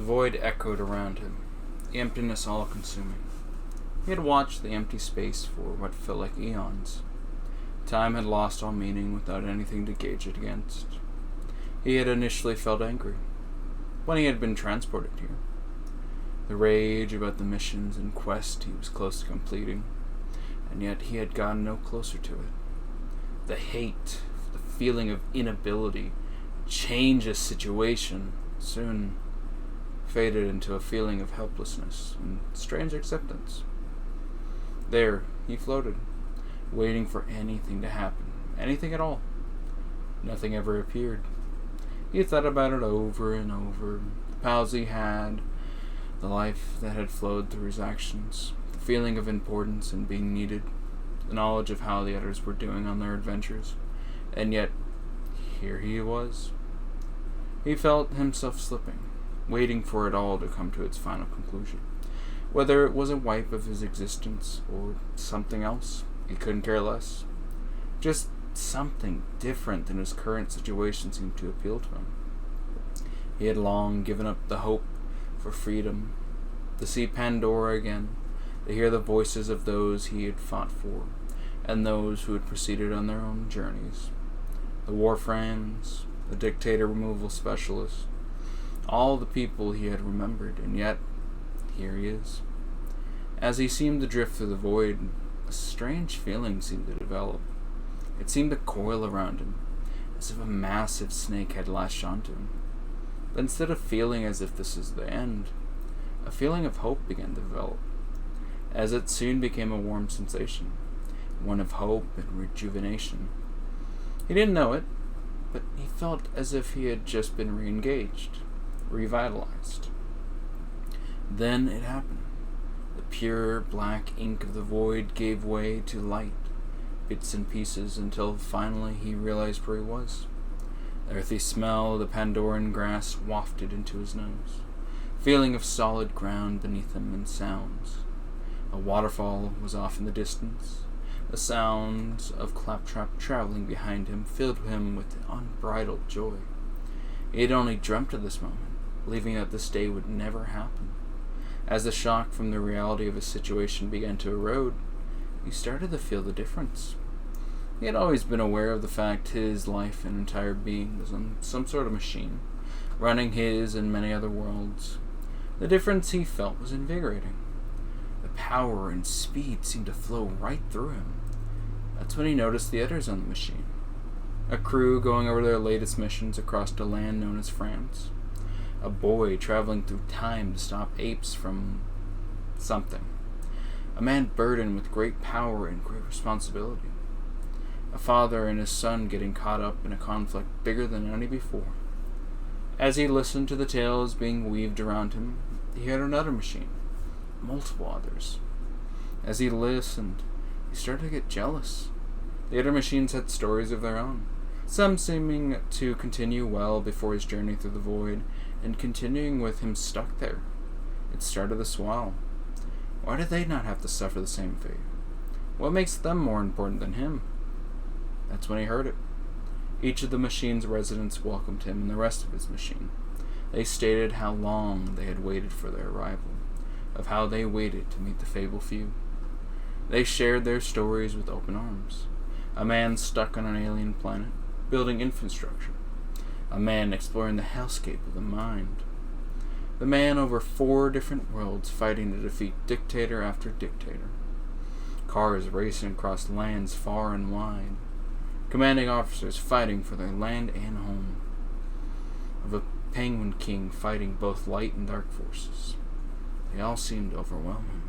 void echoed around him, the emptiness all-consuming. He had watched the empty space for what felt like eons. Time had lost all meaning without anything to gauge it against. He had initially felt angry when he had been transported here. The rage about the missions and quest he was close to completing, and yet he had gotten no closer to it. The hate, the feeling of inability to change a situation soon faded into a feeling of helplessness and strange acceptance. There, he floated, waiting for anything to happen, anything at all. Nothing ever appeared. He thought about it over and over, the pals he had, the life that had flowed through his actions, the feeling of importance and being needed, the knowledge of how the others were doing on their adventures, and yet, here he was. He felt himself slipping, waiting for it all to come to its final conclusion. Whether it was a wipe of his existence or something else, he couldn't care less. Just something different than his current situation seemed to appeal to him. He had long given up the hope for freedom, to see Pandora again, to hear the voices of those he had fought for, and those who had proceeded on their own journeys. The war friends, the dictator removal specialist, all the people he had remembered, and yet, here he is. As he seemed to drift through the void, a strange feeling seemed to develop. It seemed to coil around him, as if a massive snake had lashed onto him. But instead of feeling as if this is the end, a feeling of hope began to develop, as it soon became a warm sensation, one of hope and rejuvenation. He didn't know it, but he felt as if he had just been re-engaged, revitalized. Then it happened. The pure black ink of the void gave way to light, bits and pieces, until finally he realized where he was. The earthy smell of the Pandoran grass wafted into his nose, feeling of solid ground beneath him, and sounds. A waterfall was off in the distance. The sounds of Claptrap traveling behind him filled him with unbridled joy. He had only dreamt of this moment, believing that this day would never happen. As the shock from the reality of his situation began to erode, he started to feel the difference. He had always been aware of the fact his life and entire being was on some sort of machine, running his and many other worlds. The difference he felt was invigorating. The power and speed seemed to flow right through him. That's when he noticed the others on the machine. A crew going over their latest missions across a land known as France. A boy traveling through time to stop apes from something. A man burdened with great power and great responsibility. A father and his son getting caught up in a conflict bigger than any before. As he listened to the tales being weaved around him, he heard another machine, multiple others. As he listened, he started to get jealous. The other machines had stories of their own, some seeming to continue well before his journey through the void, and continuing with him stuck there. It started to swell. Why did they not have to suffer the same fate? What makes them more important than him? That's when he heard it. Each of the machine's residents welcomed him and the rest of his machine. They stated how long they had waited for their arrival, of how they waited to meet the fabled few. They shared their stories with open arms. A man stuck on an alien planet, building infrastructure. A man exploring the hellscape of the mind. The man over 4 different worlds fighting to defeat dictator after dictator. Cars racing across lands far and wide. Commanding officers fighting for their land and home. Of a penguin king fighting both light and dark forces. They all seemed overwhelming.